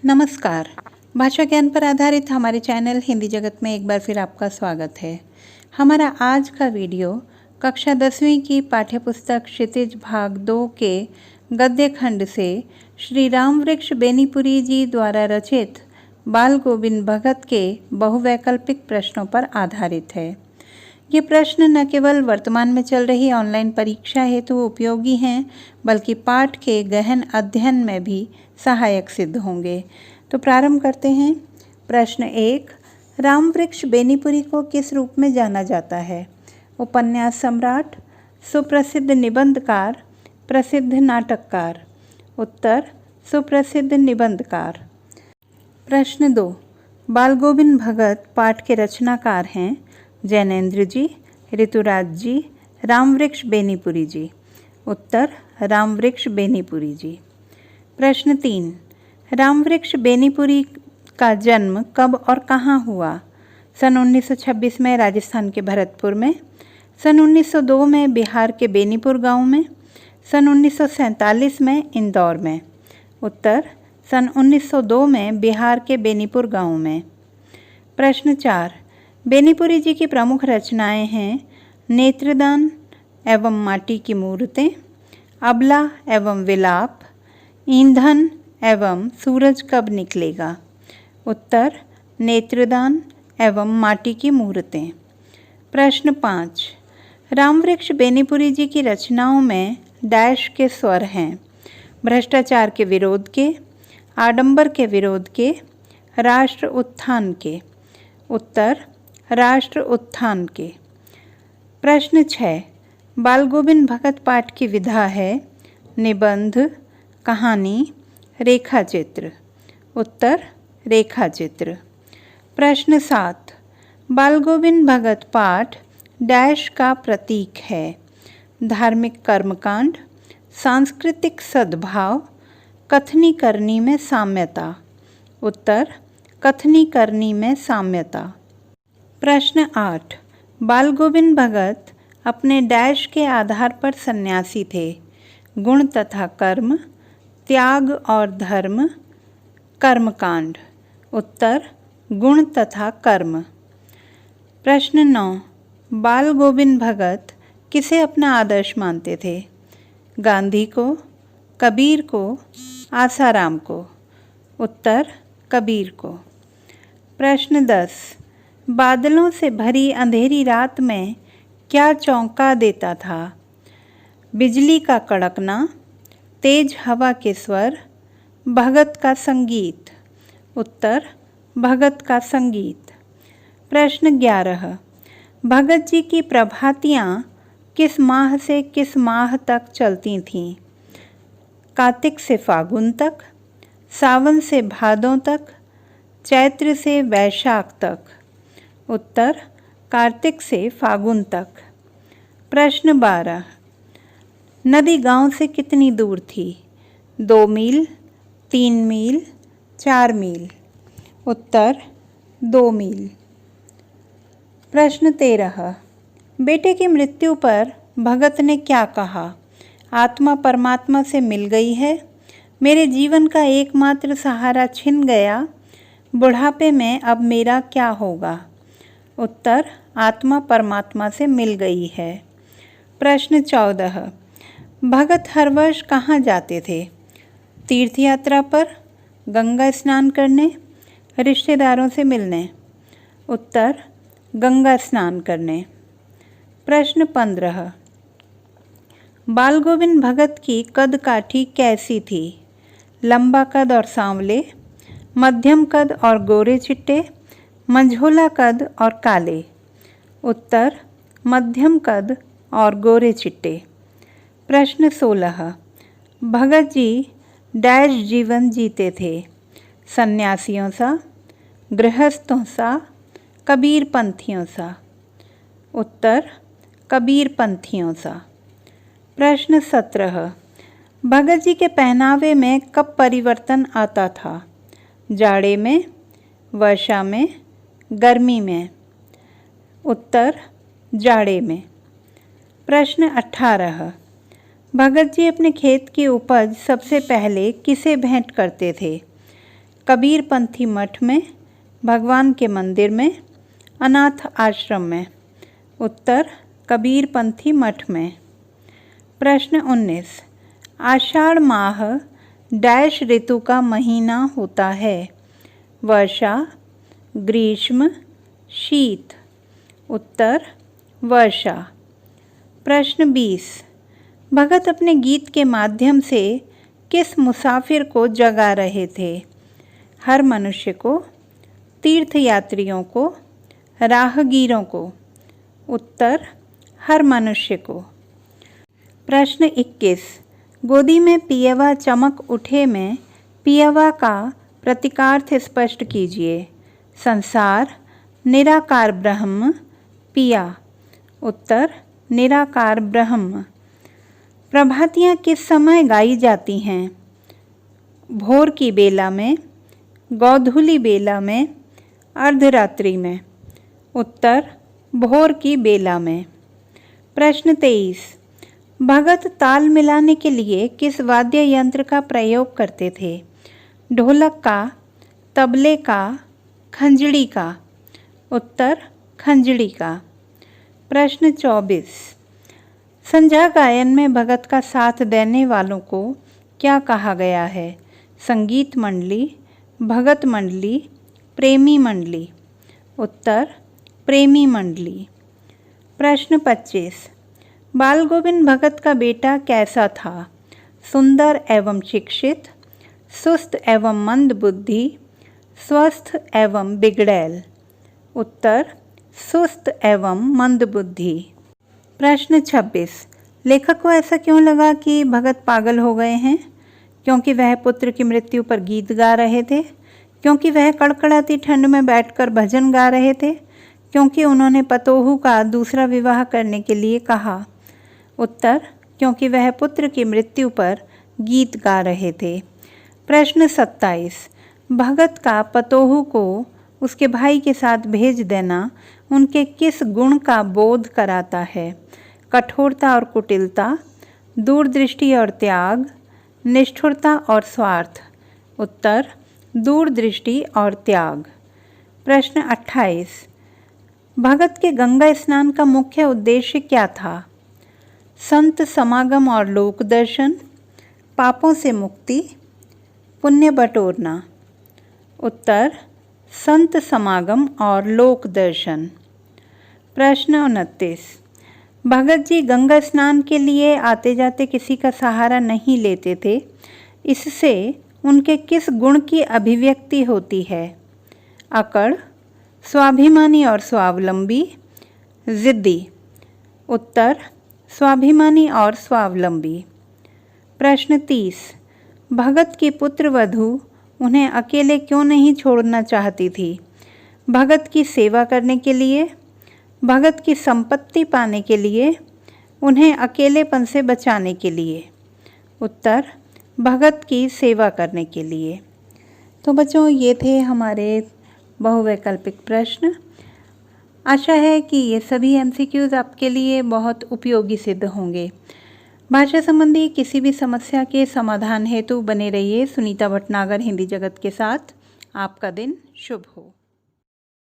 नमस्कार। भाषा ज्ञान पर आधारित हमारे चैनल हिंदी जगत में एक बार फिर आपका स्वागत है। हमारा आज का वीडियो कक्षा 10वीं की पाठ्यपुस्तक क्षितिज भाग 2 के गद्य खंड से श्री रामवृक्ष बेनीपुरी जी द्वारा रचित बाल गोविंद भगत के बहुवैकल्पिक प्रश्नों पर आधारित है। ये प्रश्न न केवल वर्तमान में चल रही ऑनलाइन परीक्षा हेतु उपयोगी हैं, बल्कि पाठ के गहन अध्ययन में भी सहायक सिद्ध होंगे। तो प्रारंभ करते हैं। प्रश्न 1, रामवृक्ष बेनीपुरी को किस रूप में जाना जाता है? उपन्यास सम्राट, सुप्रसिद्ध निबंधकार, प्रसिद्ध नाटककार। उत्तर, सुप्रसिद्ध निबंधकार। प्रश्न 2, बाल गोविंद भगत पाठ के रचनाकार हैं जैनेन्द्र जी, ऋतुराज जी, रामवृक्ष बेनीपुरी जी। उत्तर, रामवृक्ष बेनीपुरी जी। प्रश्न 3, रामवृक्ष बेनीपुरी का जन्म कब और कहाँ हुआ? सन 1926 में राजस्थान के भरतपुर में, सन 1902 में बिहार के बेनीपुर गांव में, सन 1947 में इंदौर में। उत्तर, सन 1902 में बिहार के बेनीपुर गांव में। प्रश्न 4, बेनीपुरी जी की प्रमुख रचनाएं हैं नेत्रदान एवं माटी की मूर्तें, अबला एवं विलाप, ईंधन एवं सूरज कब निकलेगा। उत्तर, नेत्रदान एवं माटी की मूर्तें। प्रश्न 5, रामवृक्ष बेनीपुरी जी की रचनाओं में डैश के स्वर हैं? भ्रष्टाचार के विरोध के, आडंबर के विरोध के, राष्ट्र उत्थान के। उत्तर, राष्ट्र उत्थान के। प्रश्न 6, बाल गोविंद भगत पाठ की विधा है निबंध, कहानी, रेखाचित्र। उत्तर, रेखाचित्र। प्रश्न 7, बाल गोविंद भगत पाठ डैश का प्रतीक है? धार्मिक कर्मकांड, सांस्कृतिक सद्भाव, कथनी करनी में साम्यता। उत्तर, कथनी करनी में साम्यता। प्रश्न 8, बाल गोविंद भगत अपने डैश के आधार पर सन्यासी थे? गुण तथा कर्म, त्याग और धर्म, कर्मकांड। उत्तर, गुण तथा कर्म। प्रश्न 9, बाल गोविंद भगत किसे अपना आदर्श मानते थे? गांधी को, कबीर को, आसाराम को। उत्तर, कबीर को। प्रश्न 10, बादलों से भरी अंधेरी रात में क्या चौंका देता था? बिजली का कड़कना, तेज हवा के स्वर, भगत का संगीत। उत्तर, भगत का संगीत। प्रश्न 11, भगत जी की प्रभातियाँ किस माह से किस माह तक चलती थीं? कार्तिक से फागुन तक, सावन से भादों तक, चैत्र से वैशाख तक। उत्तर, कार्तिक से फागुन तक। प्रश्न 12, नदी गांव से कितनी दूर थी? 2 मील, 3 मील, 4 मील। उत्तर, 2 मील। प्रश्न 13, बेटे की मृत्यु पर भगत ने क्या कहा? आत्मा परमात्मा से मिल गई है, मेरे जीवन का एकमात्र सहारा छिन गया, बुढ़ापे में अब मेरा क्या होगा। उत्तर, आत्मा परमात्मा से मिल गई है। प्रश्न 14, भगत हर वर्ष कहाँ जाते थे? तीर्थ यात्रा पर, गंगा स्नान करने, रिश्तेदारों से मिलने। उत्तर, गंगा स्नान करने। प्रश्न 15, बाल गोविंद भगत की कद काठी कैसी थी? लंबा कद और सांवले, मध्यम कद और गोरे चिट्टे, मंझोला कद और काले। उत्तर, मध्यम कद और गोरे चिट्टे। प्रश्न 16, भगत जी डैश जीवन जीते थे? सन्यासियों सा, गृहस्थों सा, कबीर पंथियों सा। उत्तर, कबीर पंथियों सा। प्रश्न 17, भगत जी के पहनावे में कब परिवर्तन आता था? जाड़े में, वर्षा में, गर्मी में। उत्तर, जाड़े में। प्रश्न 18, भगत जी अपने खेत की उपज सबसे पहले किसे भेंट करते थे? कबीरपंथी मठ में, भगवान के मंदिर में, अनाथ आश्रम में। उत्तर कबीरपंथी मठ में। प्रश्न 19। आषाढ़ माह डैश ऋतु का महीना होता है? वर्षा, ग्रीष्म, शीत। उत्तर वर्षा। प्रश्न 20। भगत अपने गीत के माध्यम से किस मुसाफिर को जगा रहे थे? हर मनुष्य को, तीर्थयात्रियों को, राहगीरों को। उत्तर हर मनुष्य को। प्रश्न 21। गोदी में पियवा चमक उठे में पियवा का प्रतीकार्थ स्पष्ट कीजिए। संसार, निराकार ब्रह्म, पिया। उत्तर निराकार ब्रह्म। प्रभातियाँ किस समय गाई जाती हैं? भोर की बेला में, गोधूली बेला में, अर्धरात्रि में। उत्तर भोर की बेला में। प्रश्न 23। भगत ताल मिलाने के लिए किस वाद्य यंत्र का प्रयोग करते थे? ढोलक का, तबले का, खंजड़ी का। उत्तर खंजड़ी का। प्रश्न 24। संध्या गायन में भगत का साथ देने वालों को क्या कहा गया है? संगीत मंडली, भगत मंडली, प्रेमी मंडली। उत्तर प्रेमी मंडली। प्रश्न 25। बाल गोविंद भगत का बेटा कैसा था? सुंदर एवं शिक्षित, सुस्त एवं मंद बुद्धि, स्वस्थ एवं बिगड़ैल। उत्तर सुस्त एवं मंद बुद्धि। प्रश्न 26। लेखक को ऐसा क्यों लगा कि भगत पागल हो गए हैं? क्योंकि वह पुत्र की मृत्यु पर गीत गा रहे थे, क्योंकि वह कड़कड़ाती ठंड में बैठकर भजन गा रहे थे, क्योंकि उन्होंने पतोहू का दूसरा विवाह करने के लिए कहा। उत्तर क्योंकि वह पुत्र की मृत्यु पर गीत गा रहे थे। प्रश्न 27। भगत का पतोहू को उसके भाई के साथ भेज देना उनके किस गुण का बोध कराता है? कठोरता और कुटिलता, दूरदृष्टि और त्याग, निष्ठुरता और स्वार्थ। उत्तर दूरदृष्टि और त्याग। प्रश्न 28। भगत के गंगा स्नान का मुख्य उद्देश्य क्या था? संत समागम और लोक दर्शन, पापों से मुक्ति, पुण्य बटोरना। उत्तर संत समागम और लोक दर्शन। प्रश्न 29। भगत जी गंगा स्नान के लिए आते जाते किसी का सहारा नहीं लेते थे, इससे उनके किस गुण की अभिव्यक्ति होती है? अकड़, स्वाभिमानी और स्वावलंबी, जिद्दी। उत्तर स्वाभिमानी और स्वावलंबी। प्रश्न 30। भगत की पुत्रवधू उन्हें अकेले क्यों नहीं छोड़ना चाहती थी? भगत की सेवा करने के लिए, भगत की संपत्ति पाने के लिए, उन्हें अकेलेपन से बचाने के लिए। उत्तर भगत की सेवा करने के लिए। तो बच्चों, ये थे हमारे बहुवैकल्पिक प्रश्न। आशा है कि ये सभी एमसीक्यूज़ आपके लिए बहुत उपयोगी सिद्ध होंगे। भाषा संबंधी किसी भी समस्या के समाधान हेतु बने रहिए सुनीता भटनागर हिंदी जगत के साथ। आपका दिन शुभ हो।